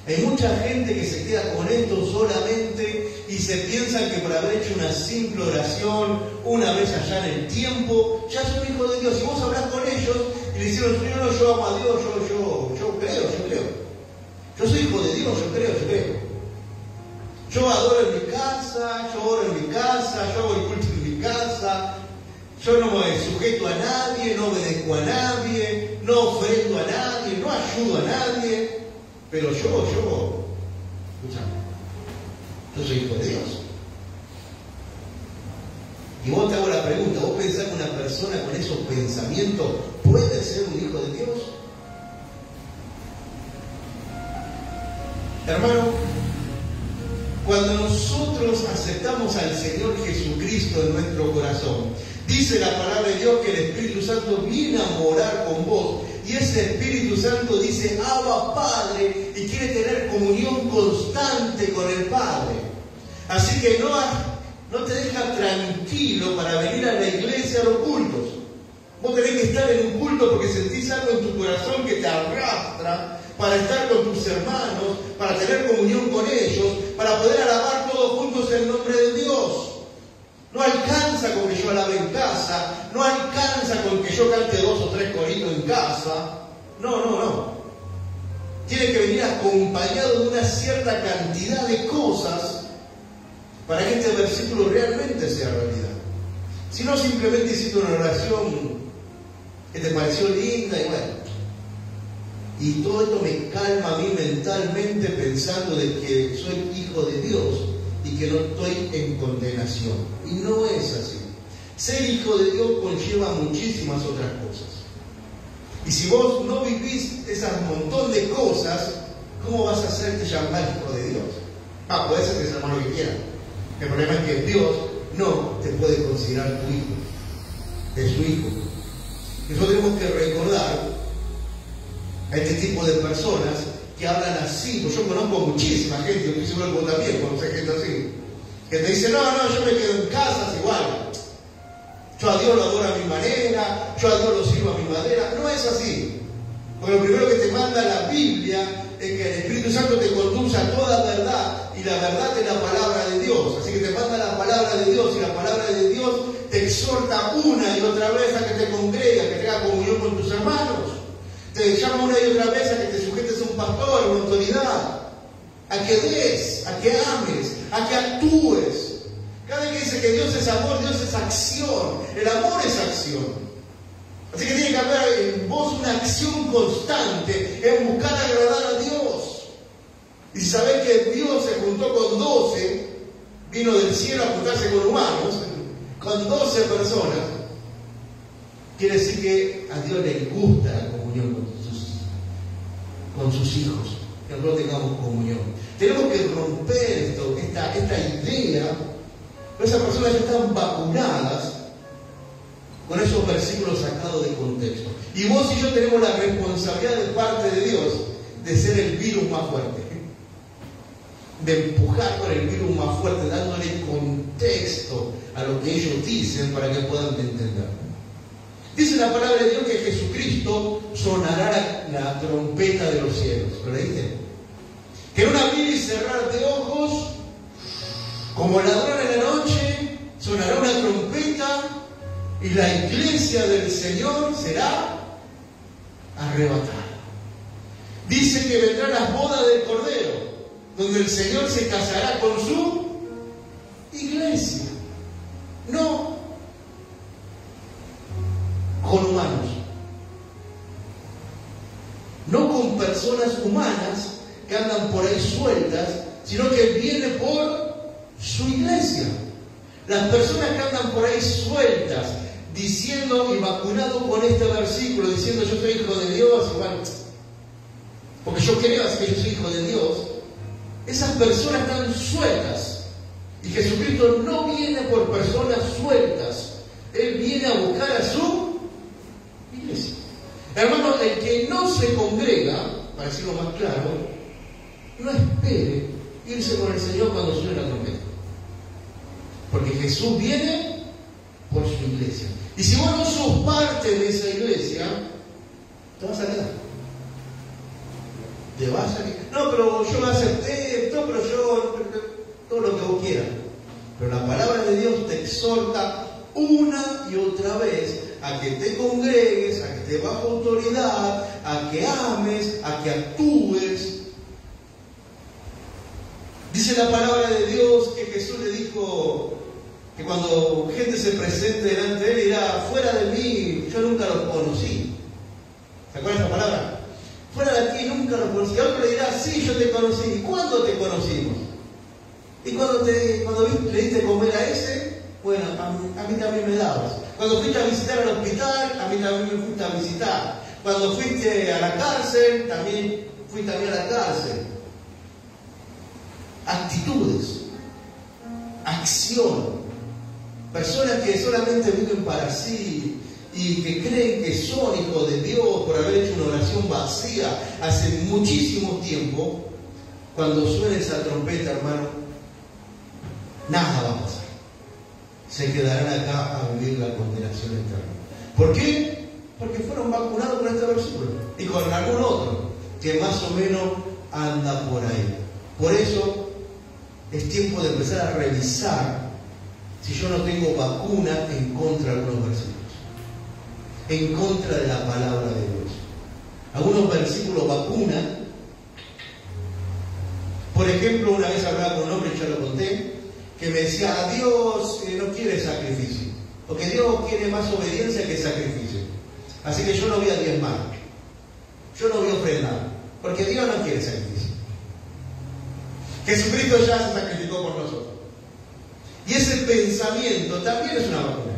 Hay mucha gente que se queda con esto solamente y se piensan que por haber hecho una simple oración una vez allá en el tiempo, ya son hijos de Dios. Si vos hablas con ellos y le dicen, Señor, no, yo amo a Dios, yo creo. Yo soy hijo de Dios, yo creo. Yo adoro en mi casa, yo oro en mi casa, yo hago el culto en mi casa. Yo no me sujeto a nadie, no obedezco a nadie, no ofrendo a nadie, no ayudo a nadie, pero yo, escúchame, yo soy hijo de Dios. Y vos te hago la pregunta, ¿vos pensás que una persona con esos pensamientos puede ser un hijo de Dios? Hermano, cuando nosotros aceptamos al Señor Jesucristo en nuestro corazón, dice la palabra de Dios que el Espíritu Santo viene a morar con vos. Y ese Espíritu Santo dice, Abba Padre, y quiere tener comunión constante con el Padre. Así que no te deja tranquilo para venir a la iglesia a los cultos. Vos tenés que estar en un culto porque sentís algo en tu corazón que te arrastra para estar con tus hermanos, para tener comunión con ellos, para poder alabar todos juntos el nombre de Dios. No alcanza con que yo alabe en casa, no alcanza con que yo cante 2 o 3 coritos en casa. No. Tiene que venir acompañado de una cierta cantidad de cosas para que este versículo realmente sea realidad. Si no, simplemente hiciste una oración que te pareció linda y bueno. Y todo esto me calma a mí mentalmente pensando de que soy hijo de Dios y que no estoy en condenación. Y no es así. Ser hijo de Dios conlleva muchísimas otras cosas. Y si vos no vivís esas montón de cosas, ¿cómo vas a hacerte llamar hijo de Dios? Puede ser que sea lo que quieras. El problema es que Dios no te puede considerar tu hijo. Es su hijo. Nosotros tenemos que recordar a este tipo de personas que hablan así. Pues yo conozco muchísima gente, estoy seguro que vos también conocés gente así, que te dice, no, yo me quedo en casa, es igual. Yo a Dios lo adoro a mi manera, yo a Dios lo sirvo a mi manera. No es así. Porque lo primero que te manda la Biblia que el Espíritu Santo te conduce a toda verdad, y la verdad es la palabra de Dios. Así que te manda la palabra de Dios, y la palabra de Dios te exhorta una y otra vez a que te congregues, a que tengas comunión con tus hermanos. Te llama una y otra vez a que te sujetes a un pastor, a una autoridad, a que des, a que ames, a que actúes. Cada vez que dice que Dios es amor, Dios es acción. El amor es acción. Así que tiene que haber en vos una acción constante en buscar agradar a Dios. Y si sabés que Dios se juntó con 12, vino del cielo a juntarse con humanos, con 12 personas, quiere decir que a Dios le gusta la comunión con sus hijos, que nosotros tengamos comunión. Tenemos que romper esta idea, pero esas personas ya están vacunadas con esos versículos sacados de contexto. Y vos y yo tenemos la responsabilidad de parte de Dios de ser el virus más fuerte, de empujar con el virus más fuerte, dándole contexto a lo que ellos dicen para que puedan entender. Dice la palabra de Dios que Jesucristo sonará la trompeta de los cielos. ¿Lo leíste? Que en un abrir y cerrar de ojos, como ladrón en la noche, sonará una trompeta y la iglesia del Señor será arrebatada. Dice que vendrán las bodas del Cordero, donde el Señor se casará con su iglesia. No con humanos, no con personas humanas que andan por ahí sueltas, sino que viene por su iglesia. Las personas que andan por ahí sueltas, diciendo y vacunado con este versículo, diciendo yo soy hijo de Dios, y bueno, porque yo creo que yo soy hijo de Dios, esas personas están sueltas. Y Jesucristo no viene por personas sueltas, Él viene a buscar a su iglesia. Hermano, el que no se congrega, para decirlo más claro, no espere irse con el Señor cuando suene la trompeta. Porque Jesús viene por su iglesia. Y si vos no sos parte de esa iglesia, te vas a quedar. Te vas a quedar. No, pero yo me acepté, no, pero yo, todo lo que vos quieras. Pero la palabra de Dios te exhorta una y otra vez a que te congregues, a que estés bajo autoridad, a que ames, a que actúes. Dice la palabra de Dios que Jesús le dijo que cuando gente se presente delante de él dirá, fuera de mí, yo nunca los conocí. ¿Se acuerdan esa palabra? Fuera de aquí nunca los conocí. Otro le dirá, sí, yo te conocí. ¿Y cuándo te conocimos? ¿Y cuando le diste comer a ese? Bueno, a mí también me dabas. Cuando fuiste a visitar al hospital, a mí también me fuiste a visitar. Cuando fuiste a la cárcel, también fuiste a la cárcel. Actitudes, acción. Personas que solamente viven para sí y que creen que son hijos de Dios por haber hecho una oración vacía hace muchísimo tiempo. Cuando suene esa trompeta, hermano, nada va a pasar. Se quedarán acá a vivir la condenación eterna. ¿Por qué? Porque fueron vacunados con este versículo y con algún otro que más o menos anda por ahí. Por eso es tiempo de empezar a revisar si yo no tengo vacuna en contra de algunos versículos, en contra de la palabra de Dios. Algunos versículos vacunan. Por ejemplo, una vez hablaba con un hombre, ya lo conté, que me decía, Dios no quiere sacrificio, porque Dios quiere más obediencia que sacrificio. Así que yo no voy a diezmar, yo no voy a ofrendar, porque Dios no quiere sacrificio. Jesucristo ya se sacrificó por nosotros. Y ese pensamiento también es una vacuna.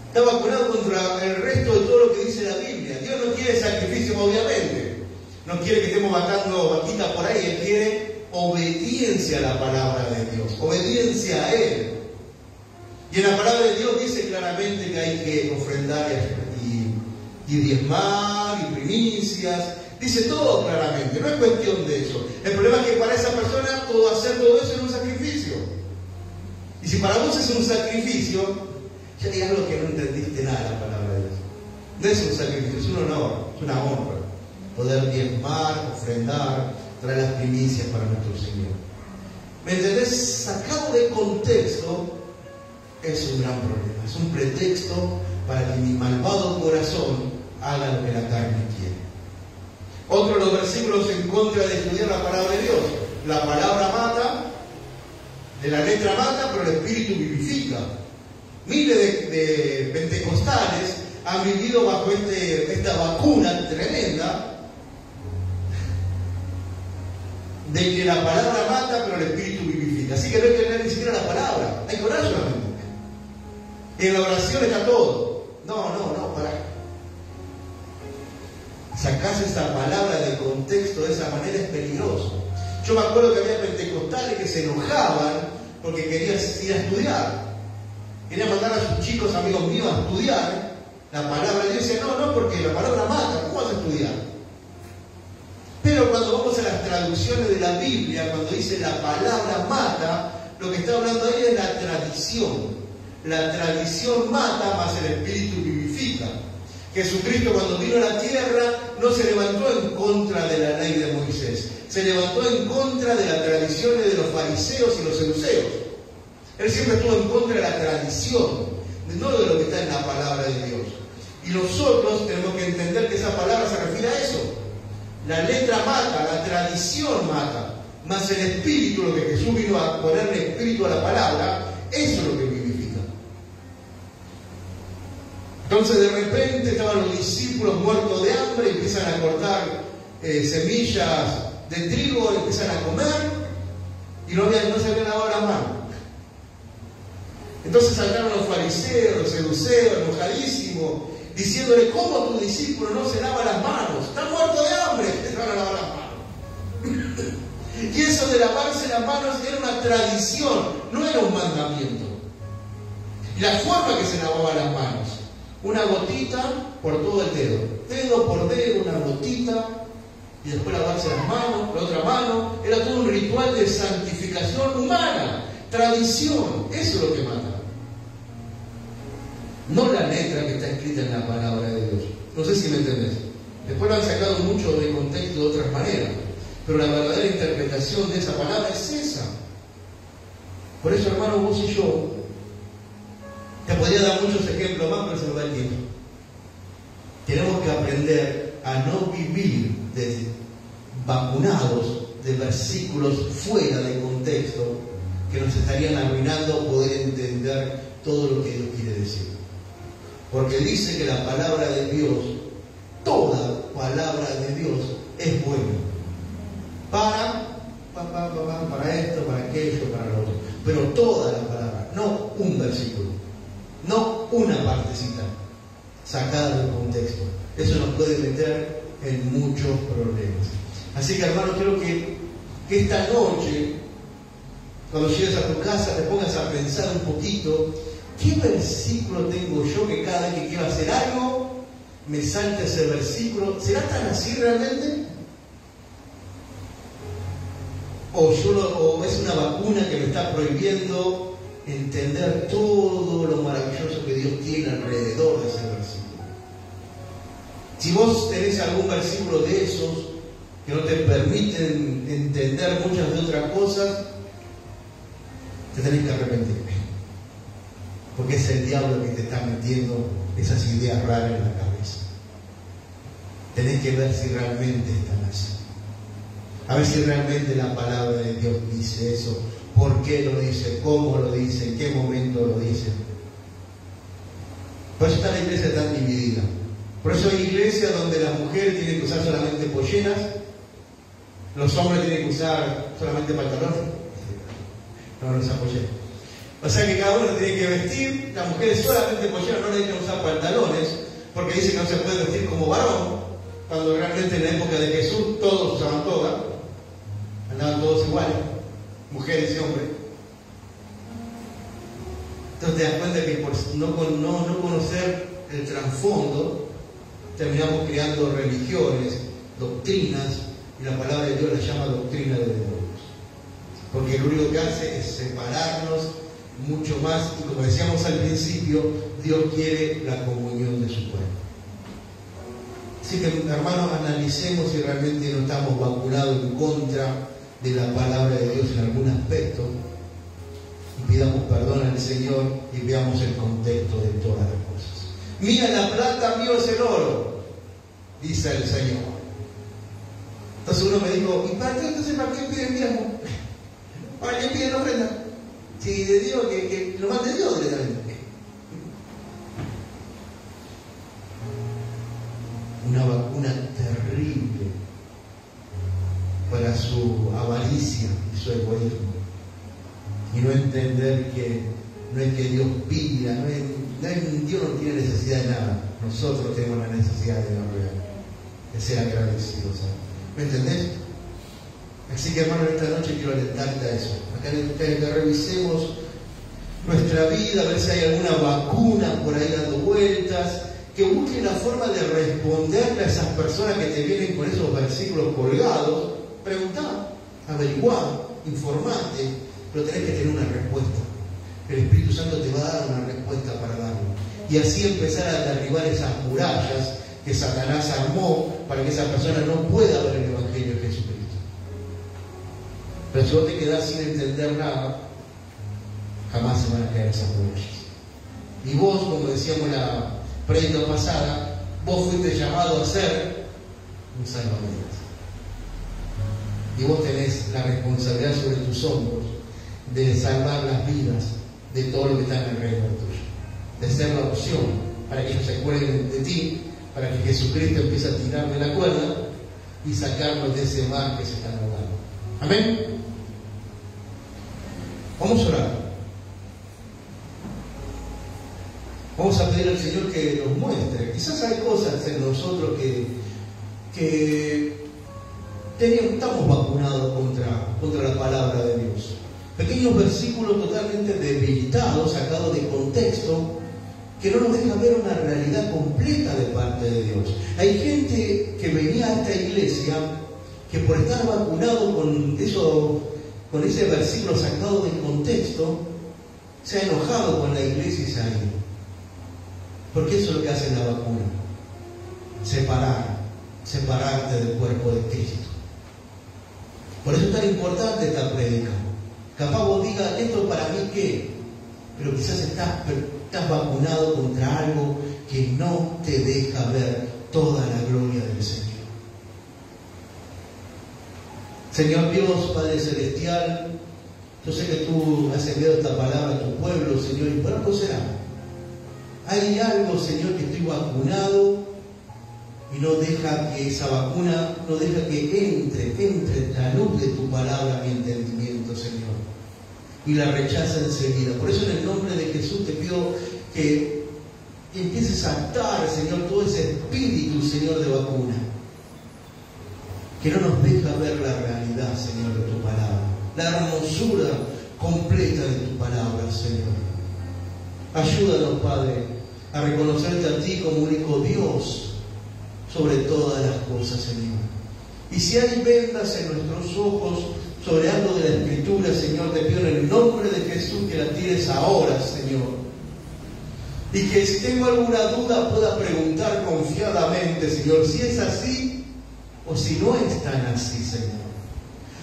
Está vacunado contra el resto de todo lo que dice la Biblia. Dios no quiere sacrificio, obviamente. No quiere que estemos matando vaquitas por ahí. Él quiere obediencia a la palabra de Dios, obediencia a Él. Y en la palabra de Dios dice claramente que hay que ofrendar y diezmar y primicias. Dice todo claramente, no es cuestión de eso. El problema es que para esa persona hacer todo eso es un sacrificio. Y si para vos es un sacrificio, ya hay algo que no entendiste nada de la palabra de Dios. No es un sacrificio, es un honor, es una honra. poder diezmar, ofrendar, traer las primicias para nuestro Señor. ¿Me entendés? Sacado de contexto es un gran problema, es un pretexto para que mi malvado corazón haga lo que la carne quiere. Otro de los versículos en contra de estudiar la palabra de Dios. La palabra mata, de la letra mata, pero el Espíritu vivifica. Miles de pentecostales han vivido bajo esta vacuna tremenda de que la palabra mata, pero el Espíritu vivifica. Así que no hay que leer ni siquiera la palabra, hay que orar solamente. En la oración está todo. No, pará. Sacás esa palabra de contexto de esa manera es peligroso. Yo me acuerdo que había pentecostales que se enojaban porque querían ir a estudiar. Querían mandar a sus chicos, amigos míos, a estudiar la palabra de Dios. Y decían, no, porque la palabra mata, ¿cómo vas a estudiar? Pero cuando vamos a las traducciones de la Biblia, cuando dice la palabra mata, lo que está hablando ahí es la tradición. La tradición mata, más el Espíritu vivifica. Jesucristo, cuando vino a la tierra, no se levantó en contra de la ley de Moisés, se levantó en contra de las tradiciones de los fariseos y los saduceos. Él siempre estuvo en contra de la tradición, no de lo que está en la palabra de Dios. Y nosotros tenemos que entender que esa palabra se refiere a eso. La letra mata, la tradición mata, más el espíritu, lo que Jesús vino a ponerle espíritu a la palabra, eso es lo que vivifica. Entonces de repente estaban los discípulos muertos de hambre, empiezan a cortar semillas de trigo, empiezan a comer y no se habían lavado las manos. Entonces saltaron los fariseos, los saduceos, enojadísimos, diciéndole, ¿cómo tu discípulo no se lava las manos? Está muerto de hambre, se van a lavar las manos. Y eso de lavarse las manos era una tradición, no era un mandamiento. Y la forma que se lavaban las manos, una gotita por todo el dedo, dedo por dedo, una gotita, y después lavarse las manos, la otra mano, era todo un ritual de santificación humana, tradición, eso es lo que mata. No la letra que está escrita en la palabra de Dios. No sé si me entendés. Después lo han sacado mucho de contexto de otras maneras, pero la verdadera interpretación de esa palabra es esa. Por eso, hermano, vos y yo, te podría dar muchos ejemplos más, pero se nos da el tiempo. Tenemos que aprender a no vivir vacunados de versículos fuera de contexto que nos estarían arruinando poder entender todo lo que Dios quiere decir. Porque dice que la palabra de Dios, toda palabra de Dios es buena. Para esto, para aquello, para lo otro. Pero toda la palabra, no un versículo, no una partecita sacada del contexto. Eso nos puede meter en muchos problemas. Así que, hermano, quiero que esta noche, cuando llegues a tu casa, te pongas a pensar un poquito, ¿qué versículo tengo yo que cada vez que quiero hacer algo, me salte ese versículo? ¿Será tan así realmente? ¿O es una vacuna que me está prohibiendo entender todo lo maravilloso que Dios tiene alrededor de ese versículo? Si vos tenés algún versículo de esos que no te permiten entender muchas de otras cosas, te tenés que arrepentir. Porque es el diablo que te está metiendo esas ideas raras en la cabeza. Tenés que ver si realmente están así. A ver si realmente la palabra de Dios dice eso. ¿Por qué lo dice? ¿Cómo lo dice? ¿En qué momento lo dice? Por eso está la iglesia tan dividida. Por eso hay iglesias donde las mujeres tienen que usar solamente polleras, los hombres tienen que usar solamente pantalones. No usan polleras. O sea que cada uno tiene que vestir, las mujeres solamente polleras, no le dejan usar pantalones, porque dice que no se puede vestir como varón, cuando realmente en la época de Jesús todos usaban toga, andaban todos iguales, mujeres y hombres. Entonces te das cuenta que por no conocer el trasfondo, terminamos creando religiones, doctrinas, y la palabra de Dios la llama doctrina de demonios. Porque lo único que hace es separarnos mucho más, y como decíamos al principio, Dios quiere la comunión de su pueblo. Así que, hermanos, analicemos si realmente no estamos vacunados en contra de la palabra de Dios en algún aspecto, y pidamos perdón al Señor y veamos el contexto de todas las cosas. Mira la plata, mío es el oro, dice el Señor. Entonces uno me dijo, ¿y para qué piden diezmo? ¿Para qué piden ofrenda? Si de Dios, que lo mande Dios directamente. Una vacuna terrible para su avaricia y su egoísmo. Y no entender que no es que Dios pida, Dios no tiene necesidad de nada. Nosotros tenemos la necesidad de ser agradecidos. ¿Me entendés? Así que, hermano, esta noche quiero alentarte a eso. Acá que revisemos nuestra vida, a ver si hay alguna vacuna por ahí dando vueltas, que busquen la forma de responderle a esas personas que te vienen con esos versículos colgados. Preguntá, averiguá, informate, pero tenés que tener una respuesta. El Espíritu Santo te va a dar una respuesta para darlo. Y así empezar a derribar esas murallas que Satanás armó para que esa persona no pueda ver el Evangelio de Jesucristo. Pero si vos te quedás sin entender nada, jamás se van a caer esas murallas. Y vos, como decíamos en la prédica pasada, vos fuiste llamado a ser un salvavidas. Y vos tenés la responsabilidad sobre tus hombros de salvar las vidas de todo lo que está alrededor tuyo, de ser la opción para que ellos se acuerden de ti, para que Jesucristo empiece a tirar de la cuerda y sacarnos de ese mar que se está ahogando. Amén. Vamos a orar. Vamos a pedir al Señor que nos muestre. Quizás hay cosas en nosotros que estamos vacunados contra la palabra de Dios. Pequeños versículos totalmente debilitados, sacados de contexto, que no nos dejan ver una realidad completa de parte de Dios. Hay gente que venía a esta iglesia que por estar vacunado con ese versículo sacado del contexto, se ha enojado con la iglesia y se ha ido. Porque eso es lo que hace la vacuna: separarte del cuerpo de Cristo. Por eso es tan importante esta prédica. Capaz vos digas, ¿esto para mí qué? Pero quizás estás vacunado contra algo que no te deja ver toda la gloria del Señor. Señor Dios, Padre Celestial, yo sé que tú has enviado esta palabra a tu pueblo, Señor, y por algo será. Hay algo, Señor, que estoy vacunado y no deja que esa vacuna, no deja que entre la luz de tu palabra a mi entendimiento, Señor. Y la rechaza enseguida. Por eso, en el nombre de Jesús, te pido que empieces a atar, Señor, todo ese espíritu, Señor, de vacuna, que no nos deja ver la realidad, Señor, de tu palabra, la hermosura completa de tu palabra, Señor. Ayúdanos, Padre, a reconocerte a ti como único Dios sobre todas las cosas, Señor. Y si hay vendas en nuestros ojos sobre algo de la Escritura, Señor, te pido en el nombre de Jesús que la tires ahora, Señor. Y que si tengo alguna duda pueda preguntar confiadamente, Señor, si es así o si no es tan así, Señor.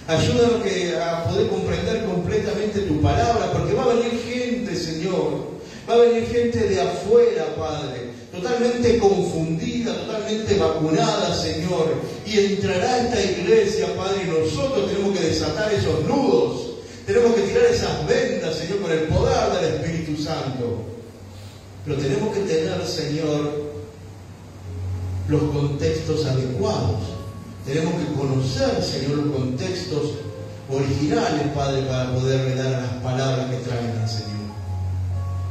Ayúdanos a poder comprender completamente tu palabra, porque va a venir gente, Señor. Va a venir gente de afuera, Padre, totalmente confundida, totalmente vacunada, Señor. Y entrará a esta iglesia, Padre, y nosotros tenemos que desatar esos nudos. Tenemos que tirar esas vendas, Señor, con el poder del Espíritu Santo. Pero tenemos que tener, Señor, los contextos adecuados. Tenemos que conocer, Señor, los contextos originales, Padre, para poder dar a las palabras que traigan, Señor.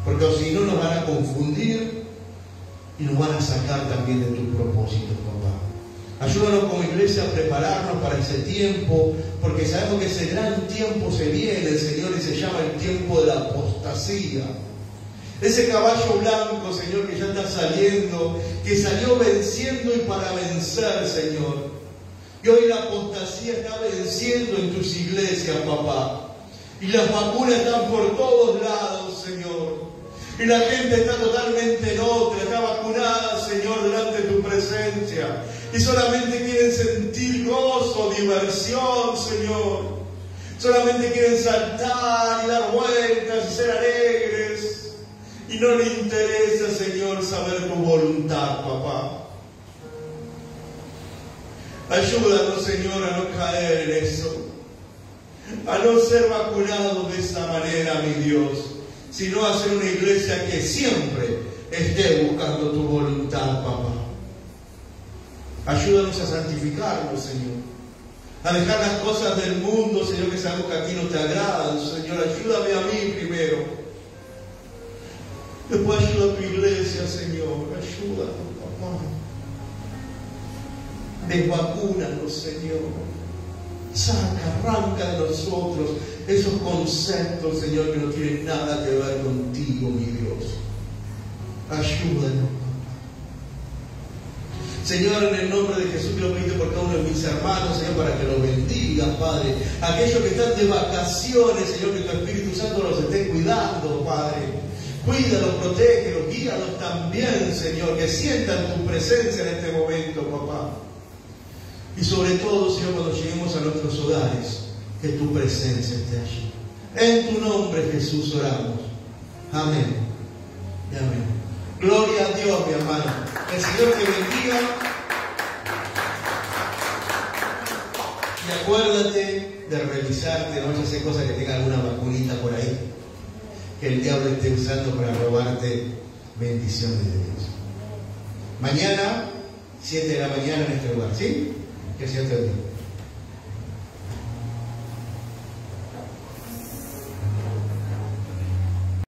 Porque si no nos van a confundir y nos van a sacar también de tu propósito, papá. Ayúdanos como iglesia a prepararnos para ese tiempo, porque sabemos que ese gran tiempo se viene, Señor, y se llama el tiempo de la apostasía. Ese caballo blanco, Señor, que ya está saliendo, que salió venciendo y para vencer, Señor. Y hoy la apostasía está venciendo en tus iglesias, papá. Y las vacunas están por todos lados, Señor. Y la gente está totalmente en otra, está vacunada, Señor, delante de tu presencia. Y solamente quieren sentir gozo, diversión, Señor. Solamente quieren saltar y dar vueltas y ser alegres. Y no le interesa, Señor, saber tu voluntad, papá. Ayúdanos, Señor, a no caer en eso. A no ser vacunados de esa manera, mi Dios, sino a ser una iglesia que siempre esté buscando tu voluntad, papá. Ayúdanos a santificarnos, Señor. A dejar las cosas del mundo, Señor, que sabemos que a ti no te agradan, Señor. Ayúdame a mí primero. Después ayuda a tu iglesia, Señor. Ayúdanos, papá. Desvacúnanos, Señor. Saca, arranca de nosotros esos conceptos, Señor, que no tienen nada que ver contigo, mi Dios. Ayúdanos, papá. Señor, en el nombre de Jesús, quiero pedirte por cada uno de mis hermanos, Señor, para que los bendigas, Padre. Aquellos que están de vacaciones, Señor, que tu Espíritu Santo los esté cuidando, Padre. Cuídalos, protégelos, guíalos también, Señor, que sientan tu presencia en este momento, papá. Y sobre todo, Señor, cuando lleguemos a nuestros hogares, que tu presencia esté allí. En tu nombre, Jesús, oramos. Amén y amén. Gloria a Dios, mi hermano. El Señor te bendiga. Y acuérdate de revisarte, no vayas a hacer cosas que tengan alguna vacunita por ahí, que el diablo esté usando para robarte bendiciones de Dios. Mañana, 7 de la mañana en este lugar, ¿sí? Que el Señor te bendiga.